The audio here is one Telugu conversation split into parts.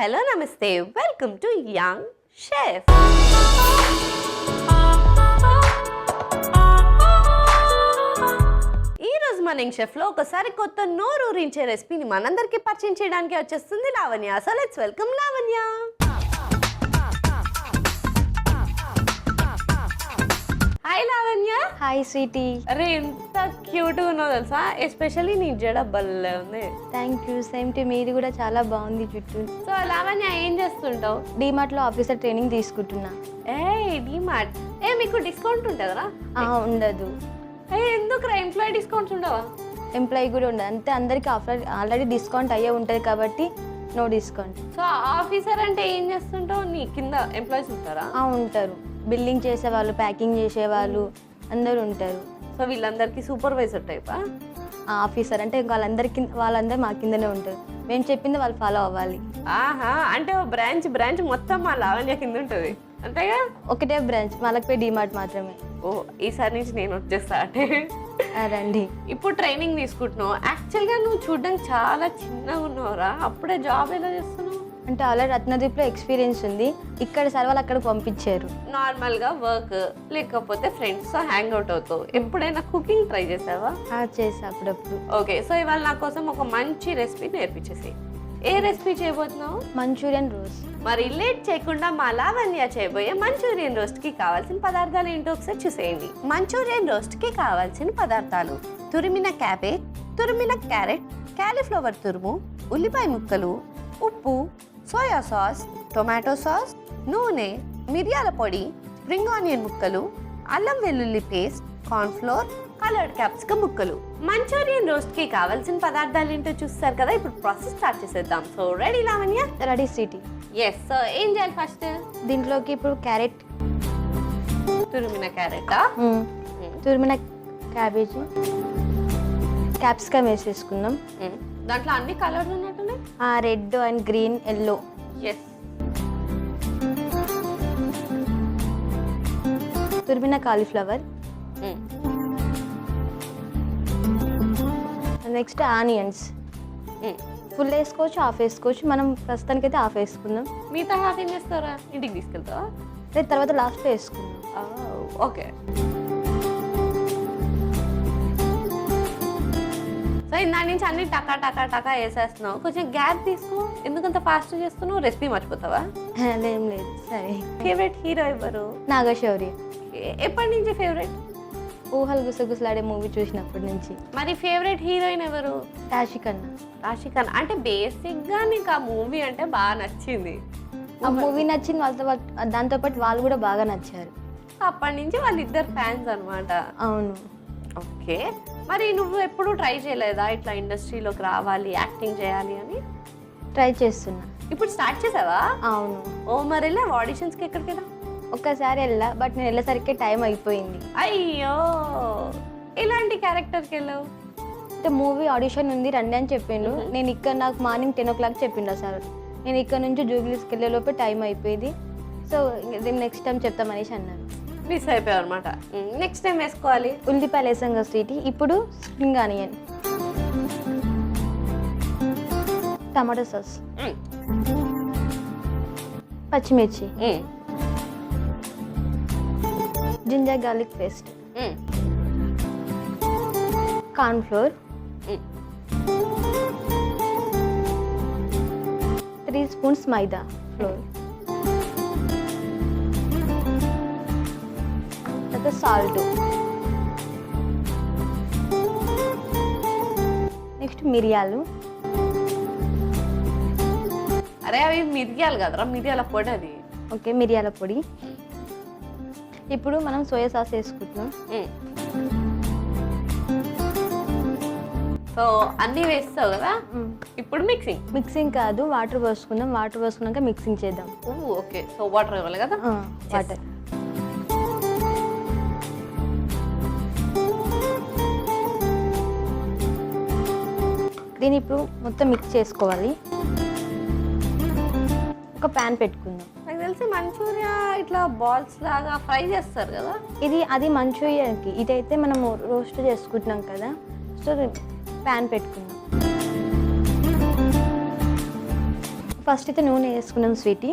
హలో నమస్తే, వెల్కమ్ టు యంగ్ షెఫ్. ఈరోజు మన యంగ్ షెఫ్లో ఒకసారి కొత్త నోరూరించే రెసిపీని మనందరికీ పరిచయం చేయడానికి వచ్చేస్తుంది Lavanya. So let's welcome Lavanya. Hi Lavanya. Hi sweetie. అరే ఎంత క్యూట్గా ఉన్నావు తెలుసా, ఎస్పెషల్లీ నీ జడ భలే ఉంది. Thank you. సేమ్ టు మీది కూడా చాలా బాగుంది జుట్టు. సో లావణ్య ఏం చేస్తుంటావు? డీమార్ట్లో ఆఫీసర్ ట్రైనింగ్ తీసుకుంటున్నా. డీమార్ట్ మీకు డిస్కౌంట్ ఉంటుందా? ఉండదు. ఎందుకు ఎంప్లాయీ డిస్కౌంట్స్ ఉండవా? ఎంప్లాయీ కూడా ఉండదు, అంతే. అందరికి ఆల్రెడీ డిస్కౌంట్ అయ్యే ఉంటుంది కాబట్టి నో డిస్కౌంట్. సో ఆఫీసర్ అంటే ఏం చేస్తుంటావు? నీ కింద ఎంప్లాయీస్ ఉంటారా? ఉంటారు. బిల్లింగ్ చేసేవాళ్ళు, ప్యాకింగ్ చేసేవాళ్ళు అందరూ ఉంటారు. సో వీళ్ళందరికీ సూపర్వైజర్ టైపా? ఆఫీసర్ అంటే వాళ్ళందరూ మా కిందనే ఉంటారు. మేము చెప్పింది వాళ్ళు ఫాలో అవ్వాలి. అంటే బ్రాంచ్ మొత్తం మా లావణ్య కింద ఉంటుంది అంతేగా? ఒకటే బ్రాంచ్, మలక్పేట్ డీమార్ట్ మాత్రమే. ఈసారి నుంచి నేను వచ్చేస్తా అంటే రండి. ఇప్పుడు ట్రైనింగ్ తీసుకుంటున్నావు. యాక్చువల్గా నువ్వు చూడడానికి చాలా చిన్నగా ఉన్నావురా, అప్పుడే జాబ్ ఎలా చేస్తున్నావు? అంటే ఆల్రెడీ రత్నదీప్లో ఎక్స్పీరియన్స్ ఉంది. ఇక్కడ సార్ వాళ్ళు అక్కడికి పంపించారు. నార్మల్గా వర్క్ లేకపోతే ఫ్రెండ్స్తో హ్యాంగ్ అవుట్ అవుతావు. ఎప్పుడైనా కుకింగ్ ట్రై చేసావా? చేసా అప్పుడప్పుడు. ఓకే, సో ఇవాళ నా కోసం ఒక మంచి రెసిపీ నేర్పించేసి. ఏ రెసిపీ చేయబోతున్నావు? Manchurian roast. మరి లేట్ చేయకుండా మా లావణ్య చేయబోయే మంచూరియన్ రోస్ట్కి కావాల్సిన పదార్థాలు ఏంటో ఒకసారి చూసేయండి. మంచూరియన్ రోస్ట్కి కావాల్సిన పదార్థాలు: తురిమిన క్యాబేజ్, తురిమిన క్యారెట్, క్యాలీఫ్లవర్ తురుము, ఉల్లిపాయ ముక్కలు, ఉప్పు, సోయా సాస్, టొమాటో సాస్, నూనె, మిరియాల పొడి, స్ప్రింగ్ ఆనియన్ ముక్కలు, అల్లం వెల్లుల్లి పేస్ట్, కార్న్ఫ్లోర్, కలర్డ్ క్యాప్సికమ్ ముక్కలు. మంచూరియన్ రోస్ట్ కి కావాల్సిన పదార్థాలు ఏంటో చూస్తారు కదా, ఇప్పుడు ప్రాసెస్ స్టార్ట్ చేసేద్దాం. So ready Lavanya? Ready sweetie. Yes. So ఏం చేయాలి ఫస్ట్? దీంట్లోకి ఇప్పుడు క్యారెట్, తురిమిన క్యారెటా, తురిమిన క్యాబేజీ, క్యాప్సికమ్ వేసేసుకుందాం. దాంట్లో అన్ని కలర్స్ ఉన్నట్టున్నాయి. Red and green, yellow. Yes. తురిమిన కాలీఫ్లవర్, నెక్స్ట్ ఆనియన్స్. ఫుల్ వేసుకోవచ్చు, హాఫ్ వేసుకోవచ్చు. మనం ప్రస్తుతానికైతే హాఫ్ వేసుకుందాం. మిగతా హాఫ్ ఏం చేస్తారా? ఇంటికి తీసుకెళ్తావా? లేదు, తర్వాత లాస్ట్లో వేసుకుందాం. ఓకే. సో దాని నుంచి అన్ని టకా టకా టకా వేసేస్తున్నావు. కొంచెం గ్యాప్ తీసుకో. ఎందుకంత ఫాస్ట్ చేస్తున్నావు? రెసిపీ మర్చిపోతావా? ఏం లేదు. సరే. ఫేవరెట్ హీరో ఎవరు? నాగశౌర్య. ఎప్పటి నుంచి ఫేవరెట్? ఊహలు గుసగుసలాడే మూవీ చూసినప్పటి నుంచి. మరి ఫేవరెట్ హీరోయిన్ ఎవరు? రాశిఖన్నా. రాశిఖన్నా అంటే బేసిక్గా నీకు ఆ మూవీ అంటే బాగా నచ్చింది. ఆ మూవీ నచ్చింది, దాంతోపాటు వాళ్ళు కూడా బాగా నచ్చారు. అప్పటి నుంచి వాళ్ళిద్దరు ఫ్యాన్స్ అనమాట. అవును. ఓకే. మరి నువ్వు ఎప్పుడు ట్రై చేయలేదా ఇట్లా ఇండస్ట్రీలోకి రావాలి, యాక్టింగ్ చేయాలి అని? ట్రై చేస్తున్నా. ఇప్పుడు స్టార్ట్ చేసావా? అవును. మరి వెళ్ళా ఆడిషన్స్కి? ఎక్కడికి వెళ్ళా? ఒక్కసారి వెళ్ళా, బట్ నేను వెళ్ళేసరికి టైం అయిపోయింది. అయ్యో, ఎలాంటి క్యారెక్టర్కి వెళ్ళావు? అంటే మూవీ ఆడిషన్ ఉంది, రండి అని చెప్పిండు. నేను ఇక్కడ నాకు మార్నింగ్ 10 o'clock చెప్పిండు సార్. నేను ఇక్కడ నుంచి జూబ్లీస్కి వెళ్ళే లోపే టైం అయిపోయింది. సో నెక్స్ట్ టైం చెప్తామనేసి అన్నారు. మిస్ అయిపోయావు అనమాట. నెక్స్ట్ టైం వేసుకోవాలి. ఉల్లిపాయలు వేసాం కదా స్వీటీ. ఇప్పుడు స్ప్రింగ్ ఆనియన్, టమాటో సాస్, పచ్చిమిర్చి, ginger garlic paste, cornflour, 3 spoons maida flour, తర్వాత సాల్ట్, నెక్స్ట్ మిరియాలు. అరే అవి మిరియాలు కదరా, మిరియాల పొడి అది. ఓకే, మిరియాల పొడి. ఇప్పుడు మనం సోయా సాస్ వేసుకుంటున్నాం. సో అన్నీ వేస్తావు కదా. ఇప్పుడు మిక్సింగ్ కాదు, వాటర్ పోసుకుందాం. వాటర్ పోసుకున్నాక మిక్సింగ్ చేద్దాం. ఓకే. సో వాటర్ ఇవ్వాలి కదా. వాటర్. దీన్ని ఇప్పుడు మొత్తం మిక్స్ చేసుకోవాలి. ఒక ప్యాన్ పెట్టుకుందాం. నాకు తెలిసి మంచూరియా ఇట్లా బాల్స్ లాగా ఫ్రై చేస్తారు కదా. అది మంచూరియాకి. ఇదైతే మనము రోస్ట్ చేసుకుంటున్నాం కదా. సో ప్యాన్ పెట్టుకుందాం. ఫస్ట్ అయితే నూనె వేసుకున్నాం స్వీటీ.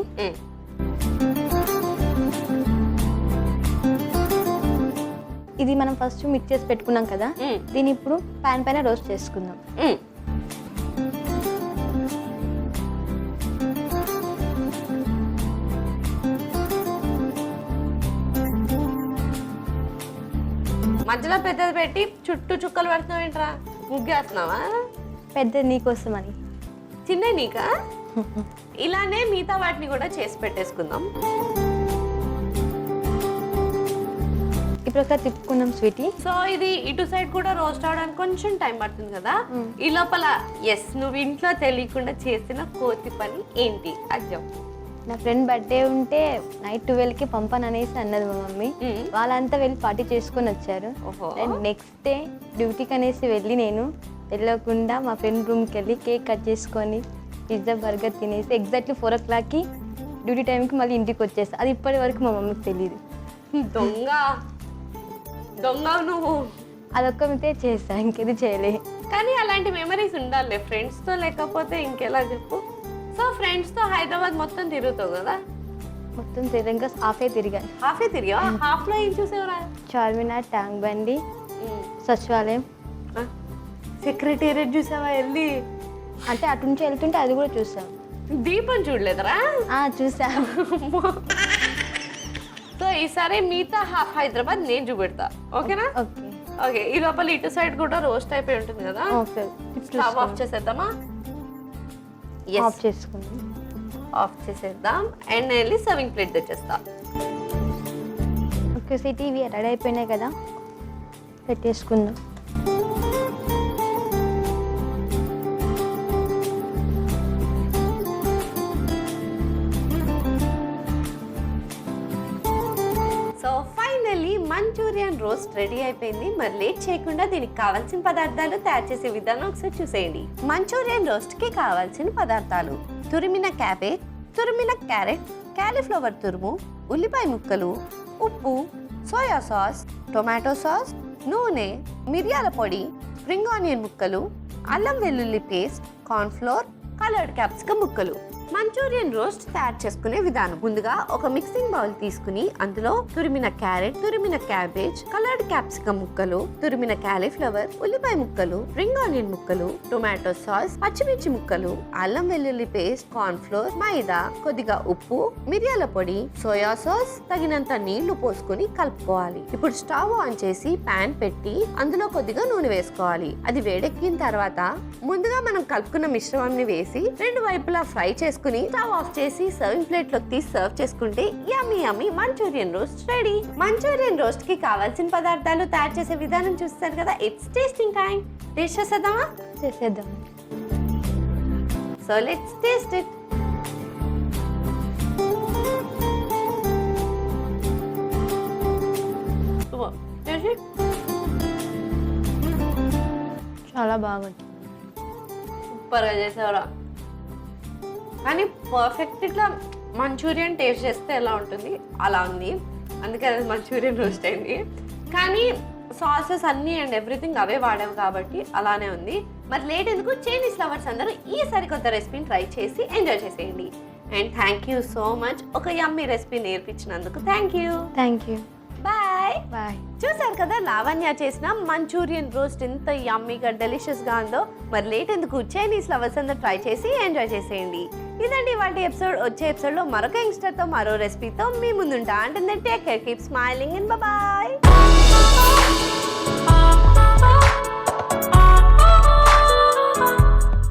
ఇది మనం ఫస్ట్ మిక్స్ చేసి పెట్టుకున్నాం కదా, దీన్ని ఇప్పుడు ప్యాన్ పైన రోస్ట్ చేసుకుందాం. మధ్యలో పెద్దది పెట్టి చుట్టూ చుక్కలు పెడుతున్నావు ఏంట్రా? ముగ్గేస్తున్నావా? పెద్దది నీకోసం అని. చిన్న నీకా? ఇలానే మిగతా వాటిని కూడా చేసి పెట్టేసుకుందాం. ఇప్పుడు ఒకసారి తిప్పుకున్నాం స్వీటీ. సో ఇది ఇటు సైడ్ కూడా రోస్ట్ అవడానికి కొంచెం టైం పడుతుంది కదా. ఈ లోపల నువ్వు ఇంట్లో తెలియకుండా చేసిన కోతి పని ఏంటి అది చెప్పు. నా ఫ్రెండ్ బర్త్డే ఉంటే నైట్ 12కి పంపను అనేసి అన్నది మా మమ్మీ. వాళ్ళంతా వెళ్ళి పార్టీ చేసుకొని వచ్చారు. అండ్ నెక్స్ట్ డే డ్యూటీకి అనేసి వెళ్ళి నేను వెళ్ళకుండా మా ఫ్రెండ్ రూమ్కి వెళ్ళి కేక్ కట్ చేసుకొని పిజ్జా బర్గర్ తినేసి ఎగ్జాక్ట్లీ 4 o'clockకి డ్యూటీ టైంకి మళ్ళీ ఇంటికి వచ్చేస్తా. అది ఇప్పటి వరకు మా మమ్మీకి తెలియదు. దొంగ నువ్వు. అదొక్కమితే చేస్తా, ఇంకేది చేయలే. కానీ అలాంటి మెమరీస్ ఉండాలి ఫ్రెండ్స్తో, లేకపోతే ఇంకెలా చెప్పు. సో ఫ్రెండ్స్తో హైదరాబాద్ మొత్తం తిరుగుతావు కదా? మొత్తం తిరిగా హాఫే తిరిగాను. హాఫే తిరిగా? హాఫ్లో ఏం చూసేవరా? చార్మినార్, ట్యాంక్ బండి, సచివాలయం, సెక్రటేరియట్ చూసావా వెళ్ళి? అంటే అటు నుంచి వెళ్తుంటే అది కూడా చూసాం. దీపం చూడలేదరా? చూసాం. సో ఈసారి మిగతా హాఫ్ హైదరాబాద్ నేను చూపెడతా, ఓకేనా? Okay okay. ఈ లోపల ఇటు సైడ్ కూడా రోస్ట్ అయిపోయి ఉంటుంది కదా. ఓకే, స్టవ్ ఆఫ్ చేసేద్దామా? ఆఫ్ చేసుకుందాం. ఆఫ్ చేసేద్దాం అండ్ వెళ్ళి సర్వింగ్ ప్లేట్ తెచ్చేస్తా. ఓకే సిటీ, ఇవి రెడీ అయిపోయినాయి కదా, పెట్టేసుకుందాం. So finally Manchurian roast ready అయిపోయింది. మరి లేట్ చేయకుండా దీనికి కావాల్సిన పదార్థాలు తయారు చేసే విధానం ఒకసారి చూసేయండి. మంచూరియన్ రోస్ట్ కి కావాల్సిన పదార్థాలు: తురిమిన క్యాబేజ్, తురిమిన క్యారెట్, క్యాలీఫ్లవర్ తురుము, ఉల్లిపాయ ముక్కలు, ఉప్పు, సోయా సాస్, టొమాటో సాస్, నూనె, మిరియాల పొడి, స్ప్రింగ్ ఆనియన్ ముక్కలు, అల్లం వెల్లుల్లి పేస్ట్, కార్న్ఫ్లోర్, కలర్డ్ క్యాప్సికమ్ ముక్కలు. మంచూరియన్ రోస్ట్ తయారు చేసుకునే విధానం: ముందుగా ఒక మిక్సింగ్ బౌల్ తీసుకుని అందులో తురిమిన క్యారెట్, తురిమిన క్యాబేజ్, కలర్డ్ క్యాప్సికమ్ ముక్కలు, తురిమిన క్యాలీఫ్లవర్, ఉల్లిపాయ ముక్కలు, స్ప్రింగ్ ఆనియన్ ముక్కలు, టొమాటో సాస్, పచ్చిమిర్చి ముక్కలు, అల్లం వెల్లుల్లి పేస్ట్, కార్న్ ఫ్లోర్, మైదా, కొద్దిగా ఉప్పు, మిరియాల పొడి, సోయా సాస్, తగినంత నీళ్లు పోసుకొని కలుపుకోవాలి. ఇప్పుడు స్టవ్ ఆన్ చేసి పాన్ పెట్టి అందులో కొద్దిగా నూనె వేసుకోవాలి. అది వేడెక్కిన తర్వాత ముందుగా మనం కలుపుకున్న మిశ్రమాన్ని వేసి 2 వైపులా ఫ్రై చేసుకుని స్టవ్ ఆఫ్ చేసి సర్వింగ్ ప్లేట్ లోకి తీసి సర్వ్ చేసుకుంటే yummy yummy Manchurian roast ready. Manchurian roast కి కావాల్సిన పదార్థాలు తయారు చేసే విధానం చూస్తారు కదా. It's tasting time. టేస్ట్ చేసేద్దామా? చేసేద్దాం. So let's taste it. చాలా బాగుంది. సూపర్గా చేసేవరా. కానీ పర్ఫెక్ట్ ఇట్లా మంచూరియన్ టేస్ట్ చేస్తే ఎలా ఉంటుంది అలా ఉంది. అందుకే అది మంచూరియన్ రోస్ట్ అయింది. కానీ సాసెస్ అన్నీ అండ్ ఎవ్రీథింగ్ అవే వాడాము కాబట్టి అలానే ఉంది. మరి లేట్ ఎందుకు, చైనీస్ లవర్స్ అందరూ ఈ సరికొత్త రెసిపీని ట్రై చేసి ఎంజాయ్ చేసేయండి. And thank you so much ఒక యమ్మీ రెసిపీ నేర్పించినందుకు. Thank you. Bye bye. చూసారు కదా లావణ్య చేసిన మంచూరియన్ రోస్ట్ ఎంత యమ్మీగా డెలిషియస్గా ఉందో. మరి లేట్ ఎందుకు, చైనీస్ లవర్స్ అందరూ ట్రై చేసి ఎంజాయ్ చేసేయండి. ఇదండి వాటి ఎపిసోడ్. వచ్చే ఎపిసోడ్లో మరొక యంగ్స్టర్తో మరో రెసిపీతో మీ ముందుంటా. అంటే take care, keep smiling and bye.